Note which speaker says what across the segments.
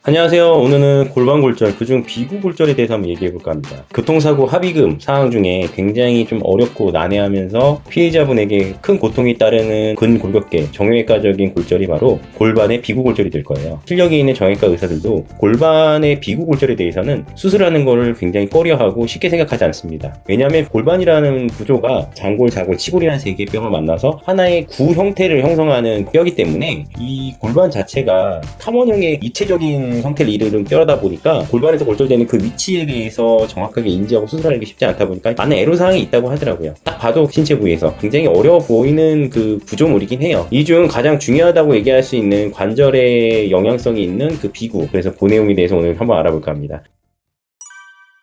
Speaker 1: 안녕하세요. 오늘은 골반골절, 그중 비구골절에 대해서 한번 얘기해볼까 합니다. 교통사고 합의금 사항 중에 굉장히 좀 어렵고 난해하면서 피해자분에게 큰 고통이 따르는 근골격계, 정형외과적인 골절이 바로 골반의 비구골절이 될 거예요. 실력이 있는 정형외과 의사들도 골반의 비구골절에 대해서는 수술하는 거를 굉장히 꺼려하고 쉽게 생각하지 않습니다. 왜냐하면 골반이라는 구조가 장골, 자골, 치골이라는 세 개의 뼈가 만나서 하나의 구 형태를 형성하는 뼈이기 때문에 이 골반 자체가 탐원형의 입체적인 형태를 이루는 뼈다 보니까 골반에서 골절되는 그 위치에 대해서 정확하게 인지하고 수술하는 게 쉽지 않다 보니까 많은 애로사항이 있다고 하더라고요. 딱 봐도 신체 부위에서 굉장히 어려워 보이는 그 구조물이긴 해요. 이 중 가장 중요하다고 얘기할 수 있는 관절에 영향성이 있는 그 비구, 그래서 그 내용에 대해서 오늘 한번 알아볼까 합니다.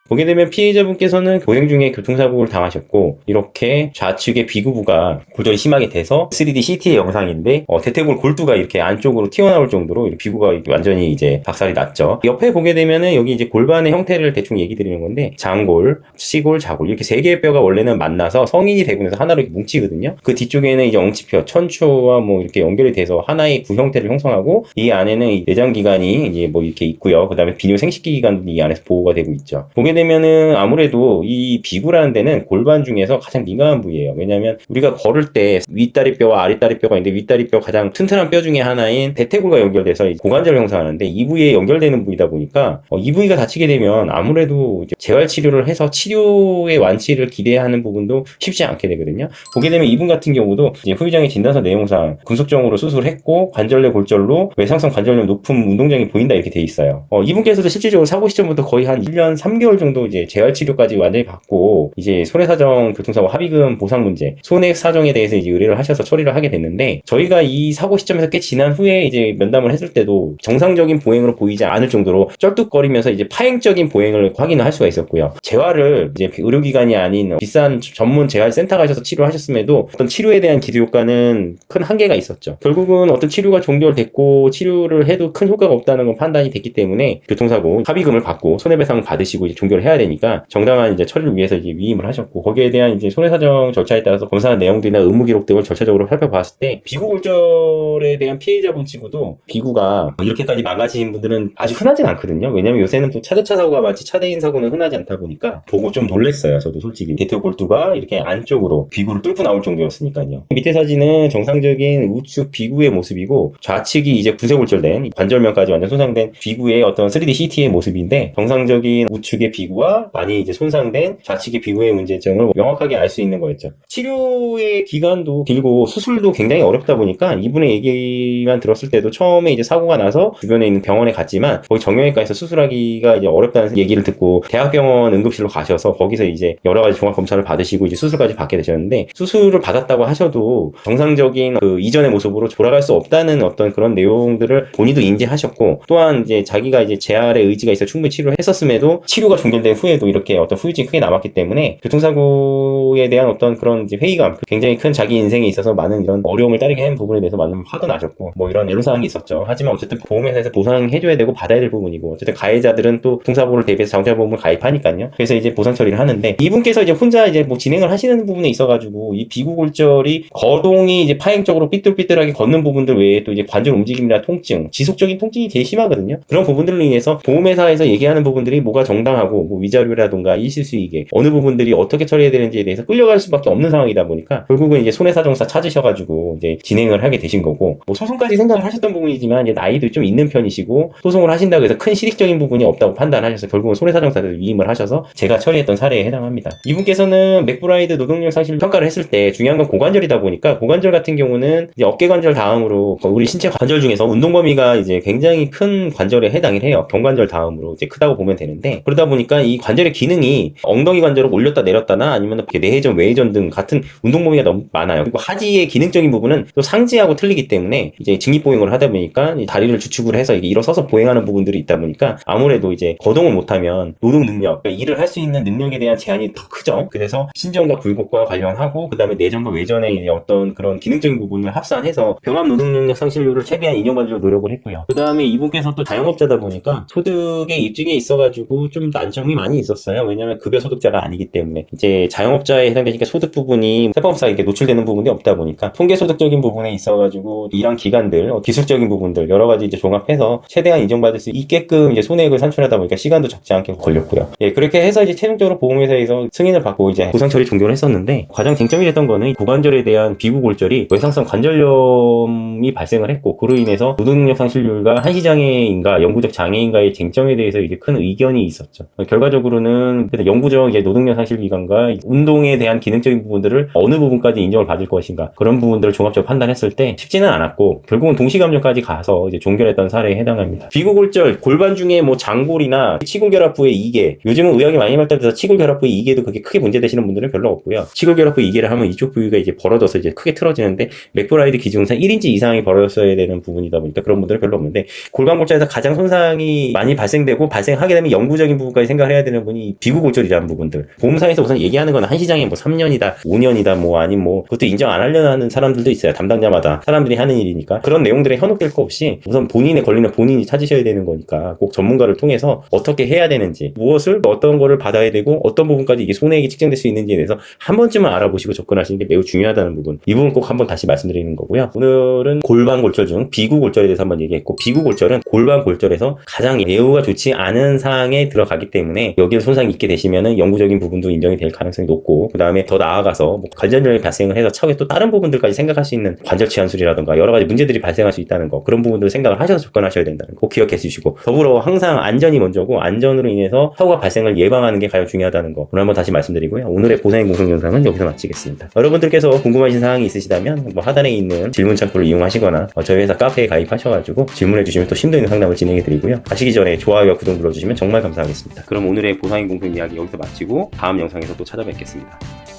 Speaker 1: 보게 되면 피해자분께서는 보행 중에 교통사고를 당하셨고 이렇게 좌측의 비구부가 골절이 심하게 돼서 3D CT의 영상인데 대퇴골 골두가 이렇게 안쪽으로 튀어나올 정도로 비구가 완전히 이제 박살이 났죠. 옆에 보게 되면은 여기 이제 골반의 형태를 대충 얘기 드리는 건데 장골, 치골, 자골 이렇게 세 개의 뼈가 원래는 만나서 성인이 되고 나서 하나로 이렇게 뭉치거든요. 그 뒤쪽에는 이제 엉치뼈, 천추와 뭐 이렇게 연결이 돼서 하나의 구 형태를 형성하고 이 안에는 이 내장기관이 이제 뭐 이렇게 있고요. 그 다음에 비뇨 생식기 기관도 이 안에서 보호가 되고 있죠. 보게 되면은 아무래도 이 비구라는 데는 골반 중에서 가장 민감한 부위예요. 왜냐하면 우리가 걸을 때 윗다리뼈와 아랫다리뼈가 있는데 윗다리뼈 가장 튼튼한 뼈 중에 하나인 대퇴골과 연결돼서 고관절을 형성하는데 이 부위에 연결되는 부위다 보니까 이 부위가 다치게 되면 아무래도 이제 재활 치료를 해서 치료의 완치를 기대하는 부분도 쉽지 않게 되거든요. 보게 되면 이분 같은 경우도 이제 후유장애 진단서 내용상 금속정으로 수술했고 관절 내 골절로 외상성 관절염 높은 운동장이 보인다 이렇게 돼 있어요. 이분께서도 실질적으로 사고 시점부터 거의 한 1년 3개월 정도 이제 재활 치료까지 완전히 받고 이제 손해사정 교통사고 합의금 보상 문제, 손해 사정에 대해서 이제 의뢰를 하셔서 처리를 하게 됐는데 저희가 이 사고 시점에서 꽤 지난 후에 이제 면담을 했을 때도 정상적인 보행으로 보이지 않을 정도로 쩔뚝거리면서 이제 파행적인 보행을 확인을 할 수가 있었고요. 재활을 이제 의료기관이 아닌 비싼 전문 재활센터 가셔서 치료하셨음에도 어떤 치료에 대한 기대 효과는 큰 한계가 있었죠. 결국은 어떤 치료가 종결됐고 치료를 해도 큰 효과가 없다는 건 판단이 됐기 때문에 교통사고 합의금을 받고 손해배상 받으시고 이제 종결을 해야 되니까 정당한 이제 처리를 위해서 이제 위임을 하셨고 거기에 대한 이제 손해사정 절차에 따라서 검사한 내용들이나 의무 기록 등을 절차적으로 살펴봤을 때 비구골절에 대한 피해자분 치고도 비구가 이렇게까지 망가진 분들은 아주 흔하진 않거든요. 왜냐면 요새는 또 차대차 사고가 많지 차대인 사고는 흔하지 않다 보니까 보고 좀 놀랬어요. 저도 솔직히 대퇴골두가 이렇게 안쪽으로 비구를 뚫고 나올 정도였으니까요. 밑에 사진은 정상적인 우측 비구의 모습이고 좌측이 이제 구쇄골절된 관절면까지 완전 손상된 비구의 어떤 3D CT의 모습인데 정상적인 우측의 비구와 많이 이제 손상된 좌측의 비구의 문제점을 명확하게 알 수 있는 거였죠. 치료의 기간도 길고 수술도 굉장히 어렵다 보니까 이분의 얘기만 들었을 때도 처음에 이제 사고가 나서 주변에 있는 병원에 갔지만 거기 정형외과에서 수술하기가 이제 어렵다는 얘기를 듣고 대학병원 응급실로 가셔서 거기서 이제 여러 가지 종합 검사를 받으시고 이제 수술까지 받게 되셨는데 수술을 받았다고 하셔도 정상적인 그 이전의 모습으로 돌아갈 수 없다는 어떤 그런 내용들을 본인도 인지하셨고 또한 이제 자기가 이제 재활의 의지가 있어 충분히 치료를 했었음에도 치료가 종결된 후에도 이렇게 어떤 후유증이 크게 남았기 때문에 교통사고에 대한 어떤 그런 이제 회의감, 굉장히 큰 자기 인생에 있어서 많은 이런 어려움을 따르게 한 부분에 대해서 많은 화도 나셨고 뭐 이런 애로사항이 있었죠. 하지만 어쨌든 보험회사에서 보상해줘야 되고 받아야 될 부분이고 어쨌든 가해자들은 또 교통사고를 대비해서 자동차보험을 가입하니까요. 그래서 이제 보상 처리를 하는데 이분께서 이제 혼자 이제 뭐 진행을 하시는 부분에 있어가지고 이 비구골절이 거동이 이제 파행적으로 삐뚤삐뚤하게 걷는 부분들 외에 또 이제 관절 움직임이나 통증, 지속적인 통증이 제일 심하거든요. 그런 부분들로 인해서 보험회사에서 얘기하는 부분들이 뭐가 정당하고 뭐 위자료라든가 이실수이계 어느 부분들이 어떻게 처리해야 되는지에 대해서 끌려갈 수밖에 없는 상황이다 보니까 결국은 이제 손해사정사 찾으셔가지고 이제 진행을 하게 되신 거고 뭐 소송까지 생각을 하셨던 부분이지만 이제 나이도 좀 있는 편이시고 소송을 하신다고 해서 큰 실익적인 부분이 없다고 판단하셔서 결국은 손해사정사를 위임을 하셔서 제가 처리했던 사례에 해당합니다. 이분께서는 맥브라이드 노동력 상실 평가를 했을 때 중요한 건 고관절이다 보니까 고관절 같은 경우는 이제 어깨관절 다음으로 우리 신체 관절 중에서 운동 범위가 이제 굉장히 큰 관절에 해당을 해요. 경관절 다음으로 이제 크다고 보면 되는데 그러다 보니까 이 관절의 기능이 엉덩이 관절을 올렸다 내렸다나 아니면 내회전, 외회전 등 같은 운동 범위가 너무 많아요. 그리고 하지의 기능적인 부분은 또 상지하고 틀리기 때문에 이제 직립보행을 하다 보니까 다리를 주축을 해서 이게 일어서서 보행하는 부분들이 있다 보니까 아무래도 이제 거동을 못하면 노동 능력, 그러니까 일을 할 수 있는 능력에 대한 제한이 더 크죠. 그래서 신전과 굴곡과 관련하고 그다음에 내전과 외전의 이제 어떤 그런 기능적인 부분을 합산해서 병합 노동 능력 상실률을 최대한 인정받으려고 노력을 했고요. 그다음에 이분께서 또 자영업자다 보니까 소득의 입증에 있어가지고 좀 안 점이 많이 있었어요. 왜냐하면 급여 소득자가 아니기 때문에 이제 자영업자에 해당되니까 소득 부분이 세법상에게 노출되는 부분이 없다 보니까 통계 소득적인 부분에 있어가지고 일한 기간들, 기술적인 부분들 여러 가지 이제 종합해서 최대한 인정받을 수 있게끔 이제 손해액을 산출하다 보니까 시간도 적지 않게 걸렸고요. 예, 그렇게 해서 이제 최종적으로 보험회사에서 승인을 받고 이제 보상 처리 종료를 했었는데 가장 쟁점이 됐던 거는 고관절에 대한 비구골절이 외상성 관절염이 발생을 했고 그로 인해서 노동력 상실률과 한시장애인과 영구적 장애인과의 쟁점에 대해서 이제 큰 의견이 있었죠. 결과적으로는 영구적 이제 노동력 상실 기간과 운동에 대한 기능적인 부분들을 어느 부분까지 인정을 받을 것인가 그런 부분들을 종합적으로 판단했을 때 쉽지는 않았고 결국은 동시감정까지 가서 이제 종결했던 사례에 해당합니다. 비구골절 골반 중에 뭐 장골이나 치골결합부의 이계 요즘은 의학이 많이 발달돼서 치골결합부의 이계도 그렇게 크게 문제되시는 분들은 별로 없고요. 치골결합부 이계를 하면 이쪽 부위가 이제 벌어져서 이제 크게 틀어지는데 맥브라이드 기준상 1인치 이상이 벌어졌어야 되는 부분이다 보니까 그런 분들은 별로 없는데 골반골절에서 가장 손상이 많이 발생되고 발생하게 되면 영구적인 부분까지 생각을 해야 되는 분이 비구골절이라는 부분들. 보험상에서 우선 얘기하는 건 한시장에 뭐 3년이다, 5년이다, 뭐 아니면 뭐 그것도 인정 안 하려는 하는 사람들도 있어요. 담당자마다 사람들이 하는 일이니까 그런 내용들에 현혹될 거 없이 우선 본인의 권리는 본인이 찾으셔야 되는 거니까 꼭 전문가를 통해서 어떻게 해야 되는지 무엇을 어떤 거를 받아야 되고 어떤 부분까지 이게 손해액이 측정될 수 있는지에 대해서 한 번쯤은 알아보시고 접근하시는 게 매우 중요하다는 부분. 이 부분 꼭 한번 다시 말씀드리는 거고요. 오늘은 골반골절 중 비구골절에 대해서 한번 얘기했고 비구골절은 골반골절에서 가장 예후가 좋지 않은 상황에 들어가기 때문에 여기에 손상이 있게 되시면은 영구적인 부분도 인정이 될 가능성이 높고 그 다음에 더 나아가서 뭐 관절염이 발생을 해서 차후에 또 다른 부분들까지 생각할 수 있는 관절 치환술이라든가 여러 가지 문제들이 발생할 수 있다는 거 그런 부분들을 생각을 하셔서 접근하셔야 된다는 거 꼭 기억해 주시고 더불어 항상 안전이 먼저고 안전으로 인해서 사고가 발생을 예방하는 게 가장 중요하다는 거 오늘 한번 다시 말씀드리고요. 오늘의 보상의 공성 영상은 여기서 마치겠습니다. 여러분들께서 궁금하신 사항이 있으시다면 뭐 하단에 있는 질문 창구를 이용하시거나 저희 회사 카페에 가입하셔가지고 질문해 주시면 또 심도 있는 상담을 진행해 드리고요. 가시기 전에 좋아요와 구독 눌러주시면 정말 감사하겠습니다. 그럼 오늘의 보상의 공성 이야기 여기서 마치고 다음 영상에서 또 찾아뵙겠습니다.